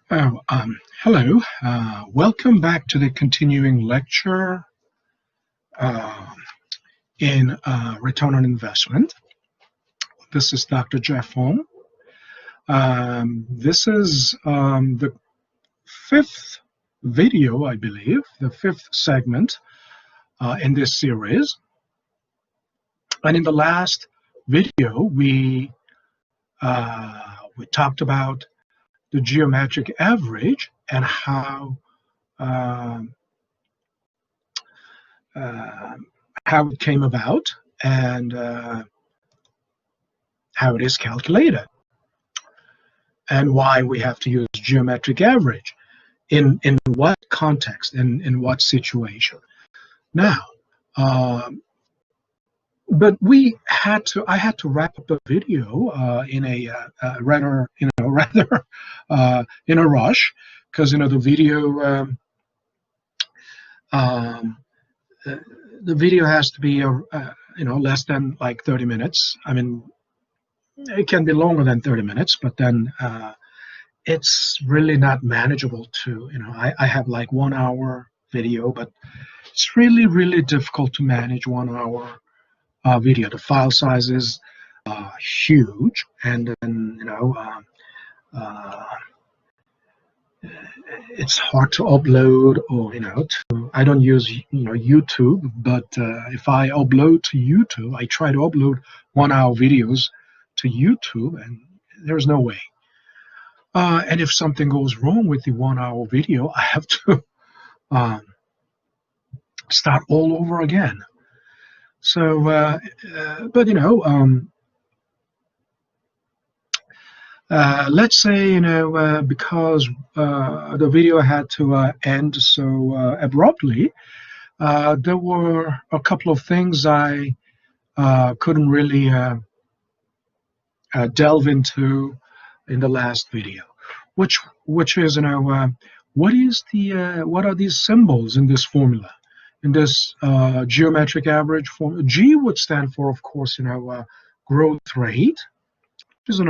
Hello. Welcome back to the continuing lecture uh, in return on investment. This is Dr. Jeff Holm. This is the fifth video, I believe, the fifth segment in this series. And in the last video, we talked about the geometric average and how uh, how it came about and how it is calculated and why we have to use geometric average in what context and in what situation. Now, but I had to wrap up the video in a rather in a rush because the video the video has to be less than like 30 minutes. I mean, it can be longer than 30 minutes, but then it's really not manageable to, I have like 1 hour video, but it's really difficult to manage 1 hour video. The file size is huge, and then, it's hard to upload or, I don't use, YouTube, but if I upload to YouTube, I try to upload 1 hour videos to YouTube, and there's no way. And if something goes wrong with the 1 hour video, I have to start all over again. So, but let's say because the video had to end so abruptly, there were a couple of things I couldn't really delve into in the last video, which is what are these symbols in this formula, in this geometric average formula? G would stand for, of course, growth rate, which is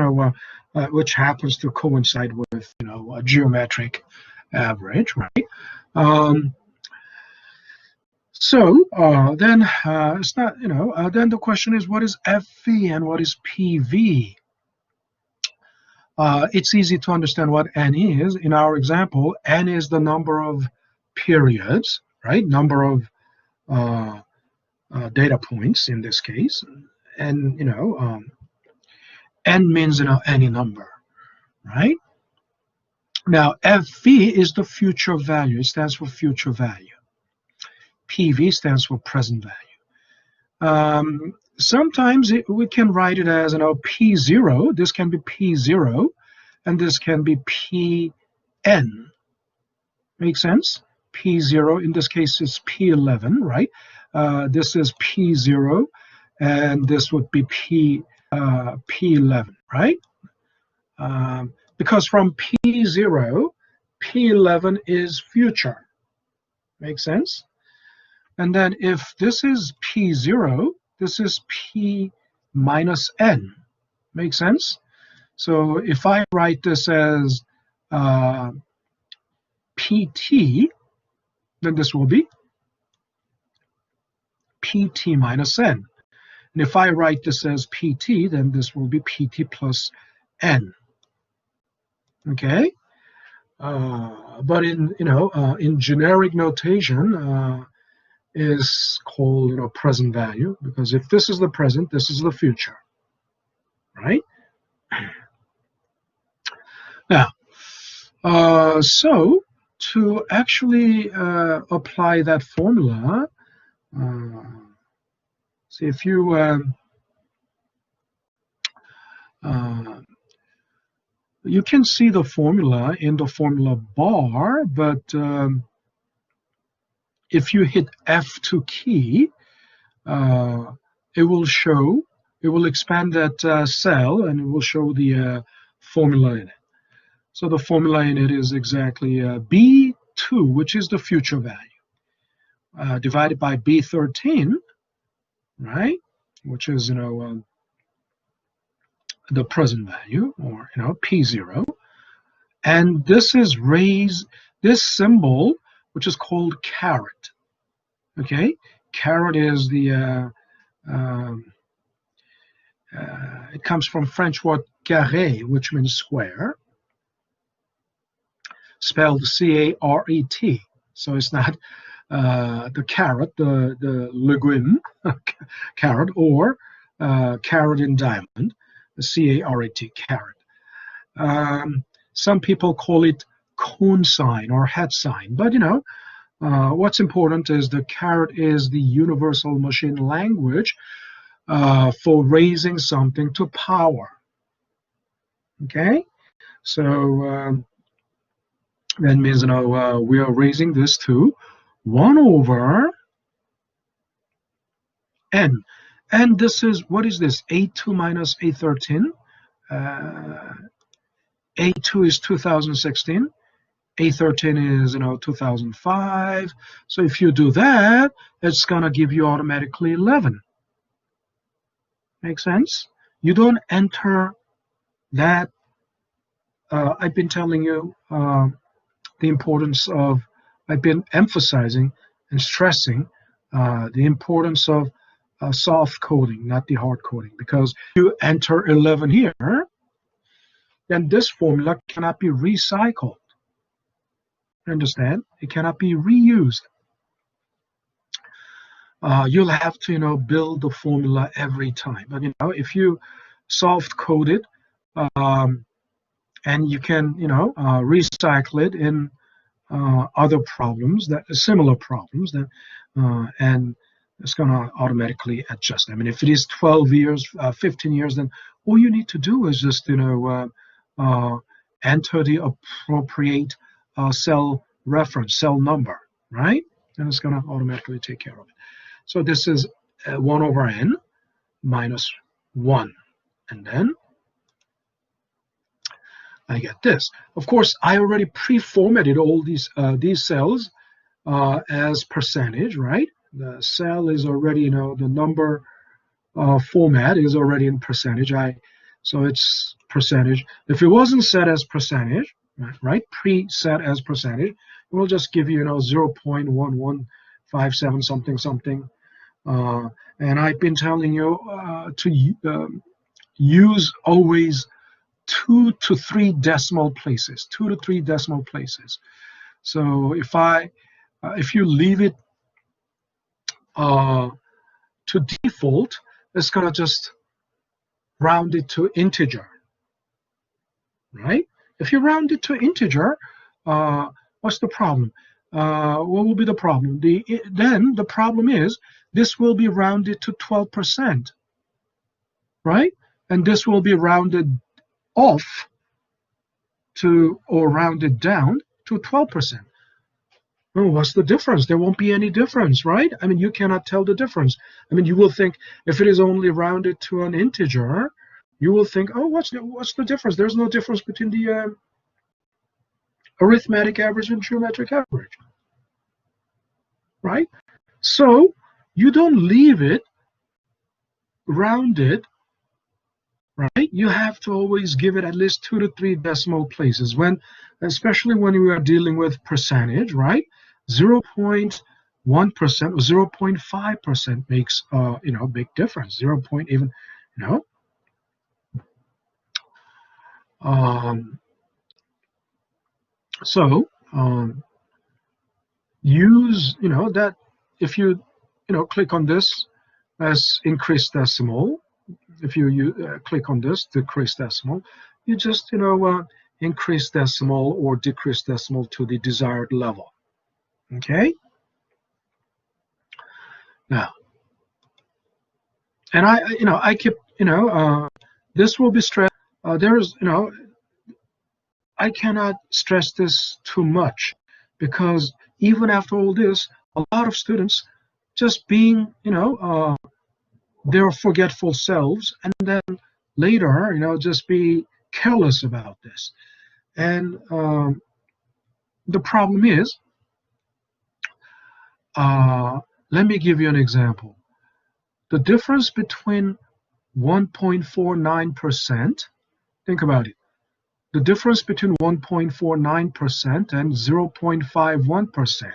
which happens to coincide with a geometric average, right? So then it's not, then the question is, what is FV and what is PV? It's easy to understand what N is. In our example, N is the number of periods, right? Number of data points in this case. And, N means, any number, right? Now, FV is the future value. It stands for future value. PV stands for present value. Sometimes we can write it as P0. This can be P0, and this can be PN. Make sense? P0, in this case, is P11, right? This is P0, and this would be P11, right? Because from P0, P11 is future. Make sense? And then if this is P0, this is P minus N. Make sense? So if I write this as PT, then this will be PT minus N. And if I write this as PT, then this will be PT plus N. Okay? But in generic notation, is called present value, because if this is the present, this is the future, right? Now, so to actually apply that formula, see if you you can see the formula in the formula bar, but if you hit F2 key, it will expand that cell, and it will show the formula in it. So the formula in it is exactly B2, which is the future value, divided by B13, right, which is the present value, or P0, And this is this symbol, which is called caret. Okay, caret is the it comes from French word carré, which means square, spelled C-A-R-E-T. So it's not the carrot, the legume, carrot, or carrot in diamond, the C-A-R-E-T, caret. Some people call it cone sign or hat sign, but what's important is the caret is the universal machine language for raising something to power. Okay, so that means we are raising this to 1 over n, and this is, what is this? A2 minus A13. A2 is 2016. A13 is 2005. So if you do that, it's gonna give you automatically 11. Make sense? You don't enter that. I've been telling you the importance of, I've been emphasizing and stressing the importance of soft coding, not the hard coding, because you enter 11 here, then this formula cannot be recycled. Understand? It cannot be reused. You'll have to build the formula every time. But if you soft code it, and you can recycle it in other problems, that similar problems, that and it's going to automatically adjust. I mean, if it is 12 years, 15 years, then all you need to do is just enter the appropriate cell reference, cell number, right? And it's going to automatically take care of it. So this is 1 over n minus 1, and then I get this. Of course, I already pre-formatted all these cells as percentage, right? The cell is already, the number format is already in percentage. So it's percentage. If it wasn't set as percentage, right, pre-set as percentage, it will just give you, 0.1157 something something. And I've been telling you to use always 2 to 3 decimal places, 2 to 3 decimal places. So if you leave it to default, it's gonna just round it to integer, right? If you round it to integer, what's the problem? What will be the problem? Then the problem is this will be rounded to 12%, right? And this will be rounded off to, or rounded down to 12%. Well, what's the difference? There won't be any difference, right? I mean, you cannot tell the difference. I mean, you will think if it is only rounded to an integer, you will think, oh, what's the difference? There's no difference between the arithmetic average and geometric average, right? So you don't leave it rounded, right? You have to always give it at least 2 to 3 decimal places, especially when we are dealing with percentage, right? 0.1% or 0.5% makes big difference. 0. Even so use that. If you click on this as increased decimal, if you click on this decrease decimal, you just increase decimal or decrease decimal to the desired level. Okay. Now, and I keep this will be stressed. There's I cannot stress this too much, because even after all this, a lot of students just being their forgetful selves, and then later just be careless about this. And the problem is, let me give you an example. The difference between 1.49%, think about it. the difference between 1.49% and 0.51%.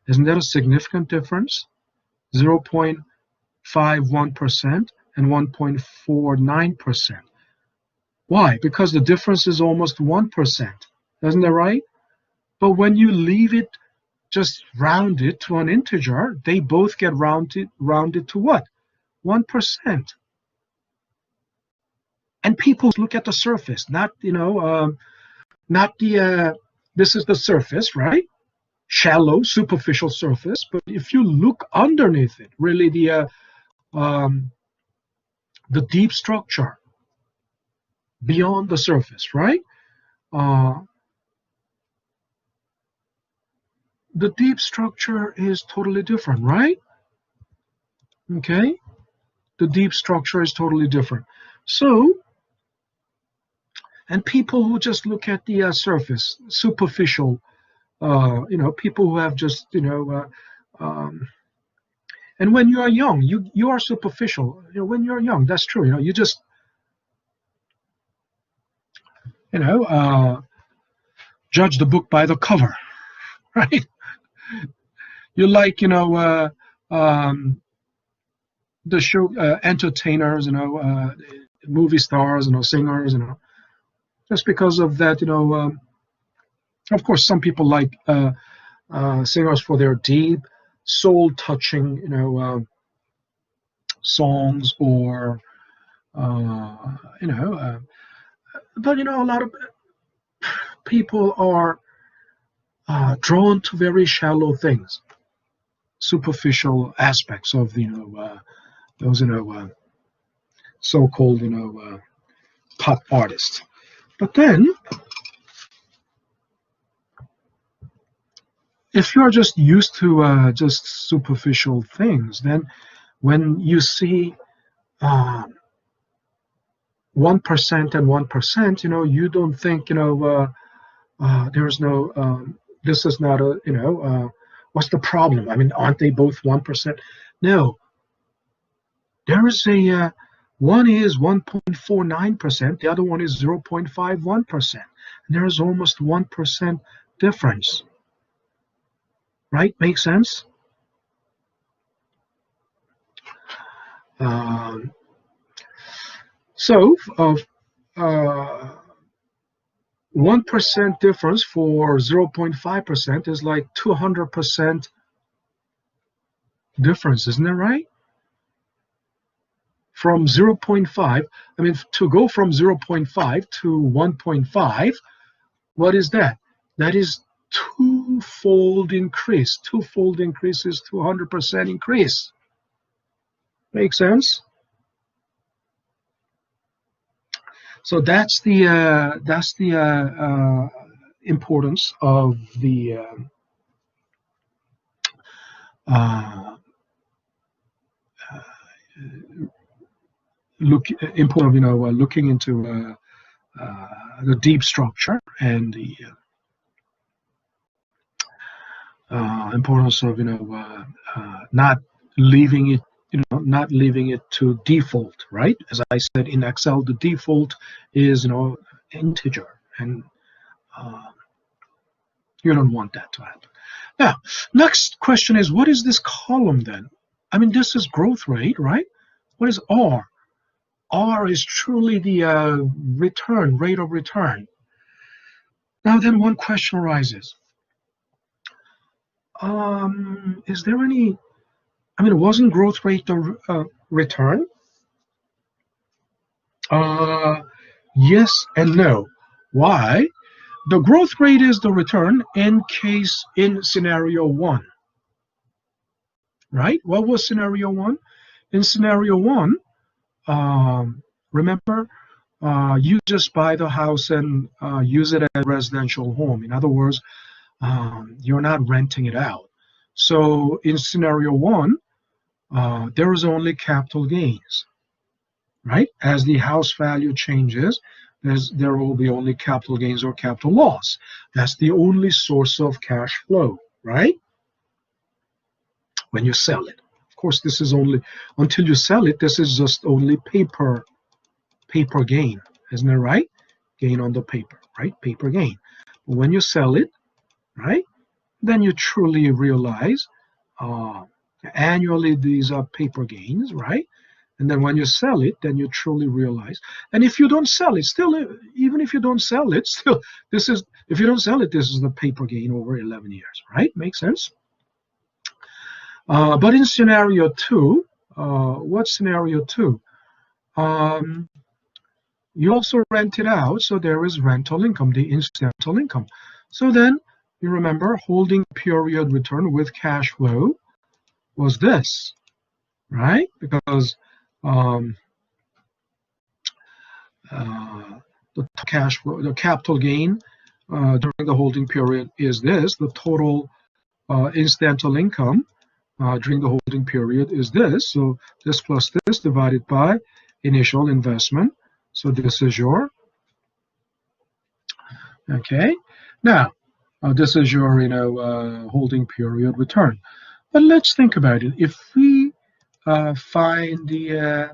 Isn't that a significant difference? 0.51% and 1.49%. Why? Because the difference is almost 1%. Isn't that right? But when you leave it just rounded to an integer, they both get rounded to what? 1%. And people look at the surface, not, not the, this is the surface, right? Shallow, superficial surface. But if you look underneath it, really the deep structure beyond the surface, right? The deep structure is totally different, right? Okay? The deep structure is totally different. So, and people who just look at the surface, superficial, people who have just, and when you are young, you are superficial. When you're young, that's true. You just, judge the book by the cover, right? You like, the show entertainers, movie stars, singers, just because of that, of course, some people like singers for their deep, soul-touching, songs, or but a lot of people are drawn to very shallow things, superficial aspects of those so-called pop artists. But then, if you're just used to just superficial things, then when you see 1% and 1%, you don't think, there's no, this is not a, what's the problem? I mean, aren't they both 1%? No. There is a, one is 1.49%, the other one is 0.51%. And there is almost 1% difference. Right? Makes sense? So, 1% difference for 0.5% is like 200% difference, isn't that right? From 0.5, I mean, to go from 0.5 to 1.5, what is that? That is twofold increase. Twofold increase is 200% increase. Make sense? So that's the importance of the looking into the deep structure, and the importance of not leaving it to default, right? As I said, in Excel, the default is integer, and you don't want that to happen. Now, next question is, what is this column then? I mean, this is growth rate, right? What is R? R is truly the return, rate of return. Now then, one question arises. Is there any, I mean, wasn't growth rate the return? Yes and no. Why? The growth rate is the return in scenario 1. Right? What was scenario 1? In scenario 1, remember, you just buy the house and use it as a residential home. In other words, you're not renting it out. So in scenario 1, there is only capital gains, right? As the house value changes, there will be only capital gains or capital loss. That's the only source of cash flow, right? When you sell it. Of course, this is only, until you sell it, this is just only paper gain, isn't it right? Gain on the paper, right? Paper gain. But when you sell it, right, then you truly realize annually these are paper gains, right? And then when you sell it, then you truly realize. And if you don't sell it, still, even if you don't sell it, still, this is, if you don't sell it, this is the paper gain over 11 years, right? Makes sense? But in scenario two, what's scenario two? You also rent it out, so there is rental income, the incidental income. So then, you remember, holding period return with cash flow was this, right? Because the cash flow, the capital gain during the holding period is this. The total incidental income during the holding period is this. So this plus this divided by initial investment. So this is your, okay. Now, this is your, holding period return. But let's think about it. If we find the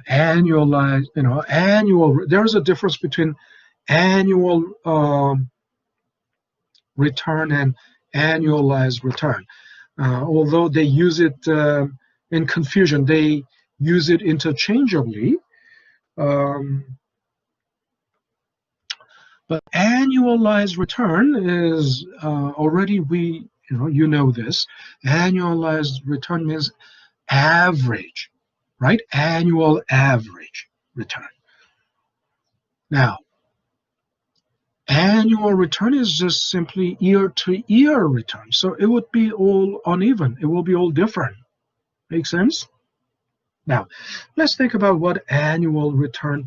annualized, annual, there's a difference between annual return and annualized return. Although they use it in confusion, they use it interchangeably. But annualized return is already you know this. Annualized return means average, right? Annual average return. Now, annual return is just simply year-to-year return. So it would be all uneven. It will be all different. Make sense? Now, let's think about what annual return.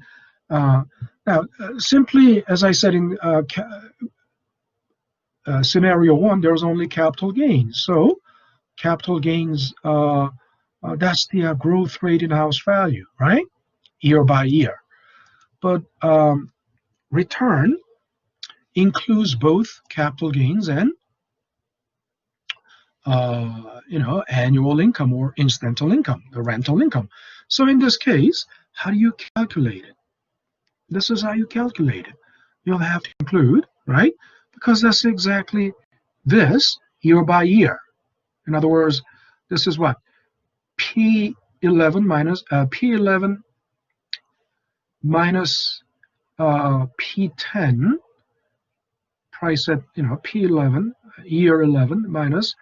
Simply, as I said in scenario one, there's only capital gains. So capital gains, that's the growth rate in house value, right? Year by year. But return includes both capital gains and annual income or incidental income, the rental income. So in this case, how do you calculate it? This is how you calculate it. You'll have to include, right? Because that's exactly this year by year. In other words, this is what? P11 minus P11 minus P10 price at P11 year 11 minus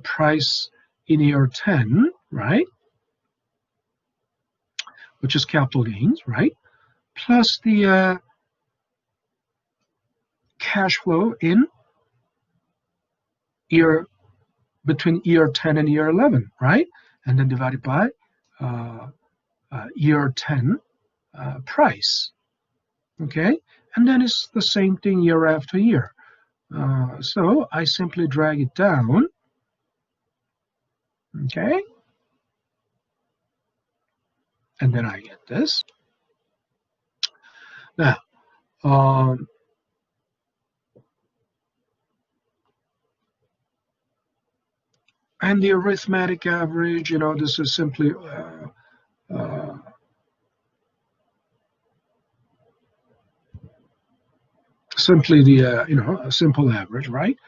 price in year 10, right? Which is capital gains, right? Plus the cash flow in between year 10 and year 11, right? And then divided by year 10 price, okay? And then it's the same thing year after year. So I simply drag it down, okay? And then I get this. Now, and the arithmetic average, this is simply the a simple average, right?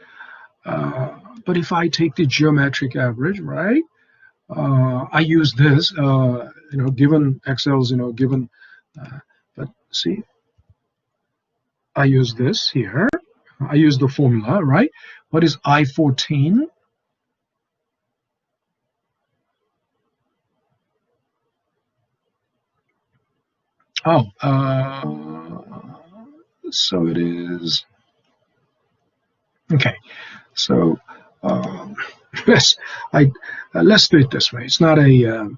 But if I take the geometric average, right? I use this, given Excel's, given, but see, I use this here. I use the formula, right? What is I14? Oh, so it is, okay. So yes, let's do it this way. It's not a,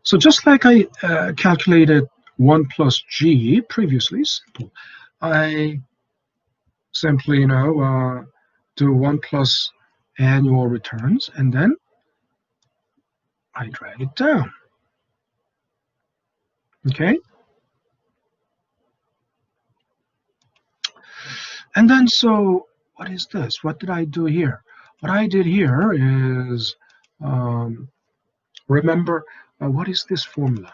so just like I calculated 1 plus G previously, simple. I simply, do 1 plus annual returns, and then I drag it down. Okay? And then, so what is this? What did I do here? What I did here is, remember, What is this formula?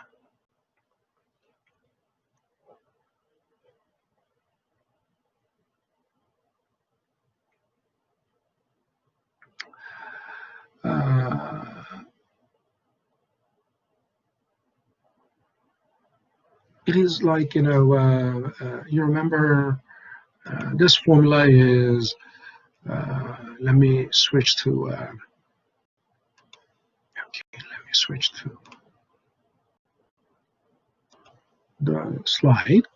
It is like, you remember this formula is, let me switch to, okay, let me switch to the slide.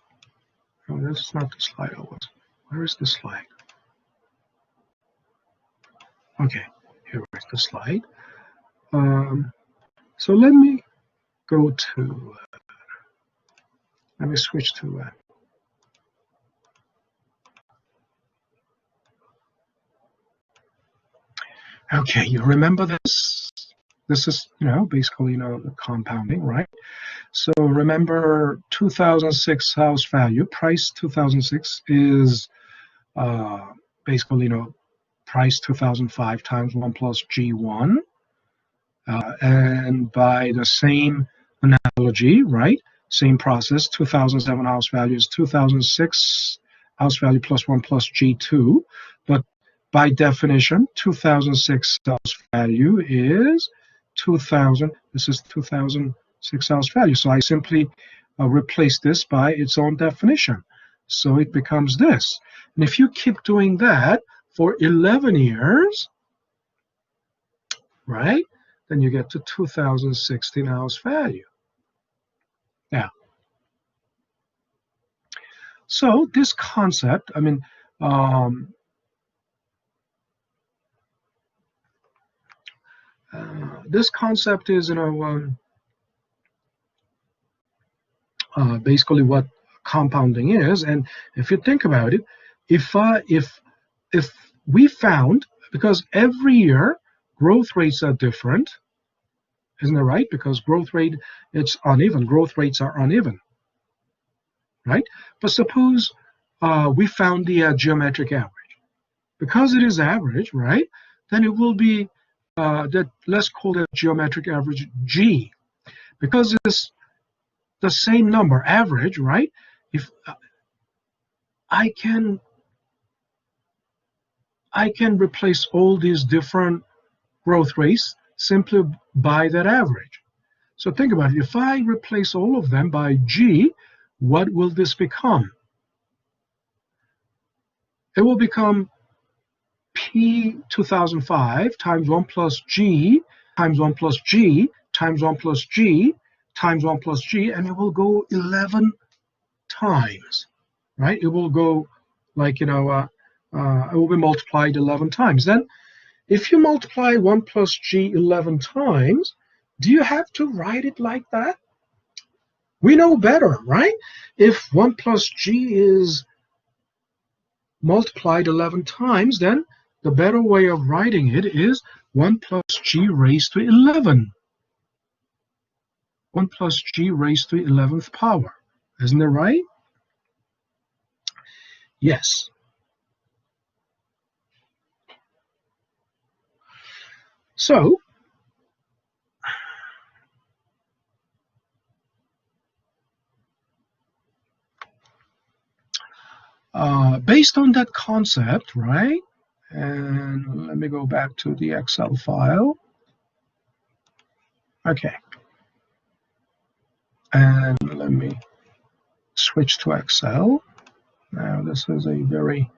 No, that's not the slide I was. Where is the slide? Okay, here is the slide. So let me go to, let me switch to, okay, you remember this? This is, basically, the compounding, right? So remember 2006 house value, price 2006 is basically, price 2005 times 1 plus G1. And by the same analogy, right? Same process, 2007 house value is 2006 house value plus 1 plus G2. But by definition, 2006 house value is 2000. This is 2006 house value. So I simply replace this by its own definition. So it becomes this. And if you keep doing that for 11 years, right, then you get to 2016 house value. Now, so this concept, I mean, this concept is, basically what compounding is. And if you think about it, if we found, because every year growth rates are different, isn't it right? Because growth rate, it's uneven. Growth rates are uneven, right? But suppose we found the geometric average. Because it is average, right? Then it will be that, let's call that geometric average G, because it's the same number, average, right? If I can replace all these different growth rates simply by that average. So think about it. If I replace all of them by G, what will this become? It will become P 2005 times 1 plus G times 1 plus G times 1 plus G times 1 plus G, and it will go 11 times, right? It will go like, it will be multiplied 11 times. Then if you multiply 1 plus G 11 times, do you have to write it like that? We know better, right? If 1 plus G is multiplied 11 times, then the better way of writing it is 1 plus G raised to 11. 1 plus G raised to 11th power. Isn't it right? Yes. So, based on that concept, right? And let me go back to the Excel file. Okay. And let me switch to Excel. Now, this is a very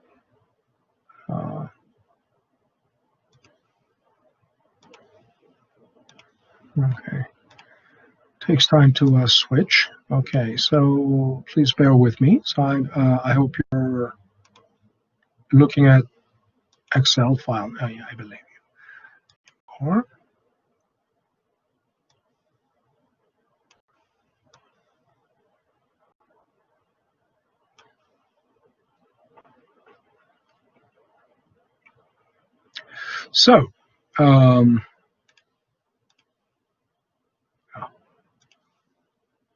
okay. Takes time to switch. Okay, so please bear with me. So I hope you're looking at Excel file. I believe you. Or so.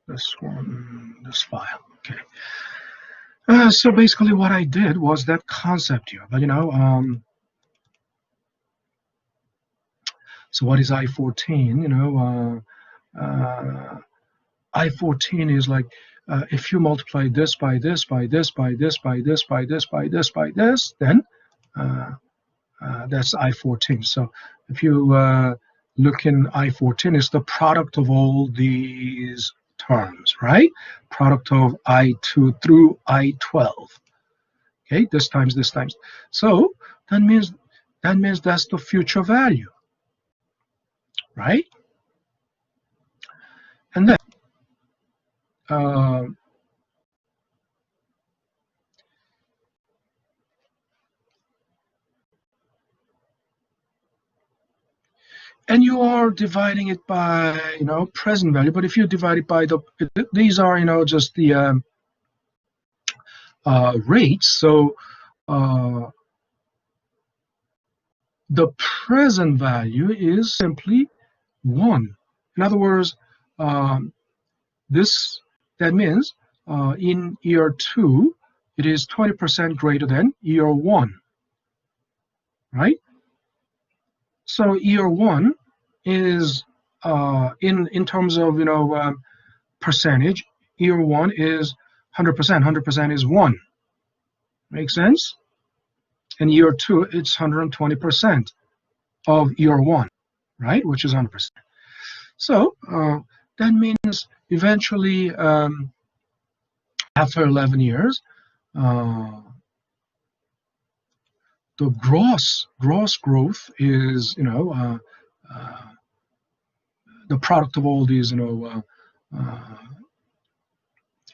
This one, this file. Okay. So basically, what I did was that concept here. But so what is I-14? I14 is like, if you multiply this by this, by this, by this, by this, by this, by this, by this, then that's I14. So if you look in I14, it's the product of all these terms, right? Product of I2 through I12. Okay, this times this times. So that means that's the future value, right? And then and you are dividing it by, present value. But if you divide it by these are, just the rates. So the present value is simply 1. In other words, that means in year 2, it is 20% greater than year 1, right? So year 1 is in terms of percentage. Year 1 is 100%. 100% is 1. Make sense? And year 2, it's 120% of year 1, right? Which is 100%. So that means eventually, after 11 years, the gross growth is, the product of all these,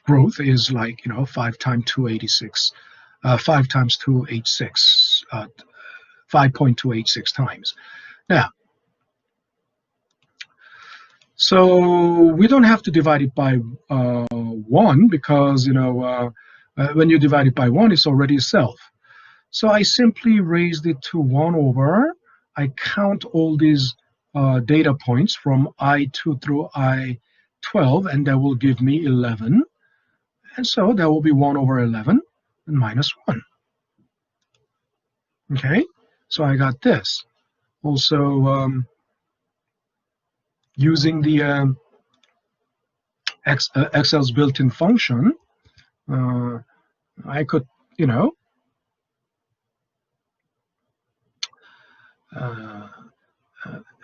growth is like, 5 times 286, 5 times 286, 5.286 times. Now, so we don't have to divide it by 1 because, when you divide it by 1, it's already self. So I simply raised it to 1 over. I count all these data points from I2 through I12, and that will give me 11. And so that will be 1 over 11 and minus 1. Okay, so I got this. Also, using the Excel's built-in function, I could,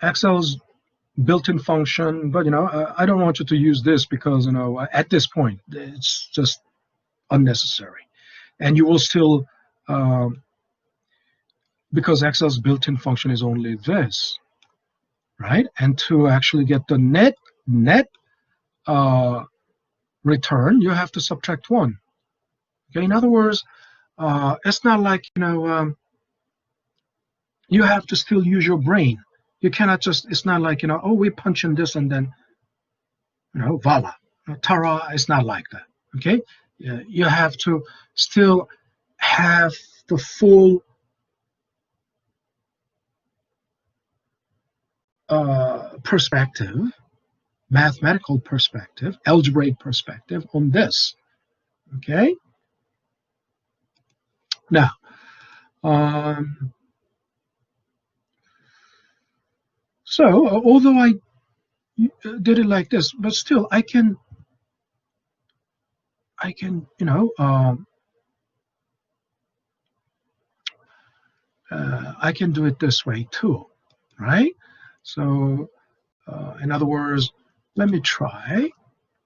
Excel's built-in function, but I don't want you to use this because at this point it's just unnecessary, and you will still because Excel's built-in function is only this, right? And to actually get the net return, you have to subtract 1. Okay, in other words, it's not like you have to still use your brain. You cannot just, it's not like, oh, we punch in this and then, voila, ta-ra. It's not like that, okay? You have to still have the full perspective, mathematical perspective, algebraic perspective on this, okay? Now, so although I did it like this, but still I can I can do it this way too, right? So in other words, let me try.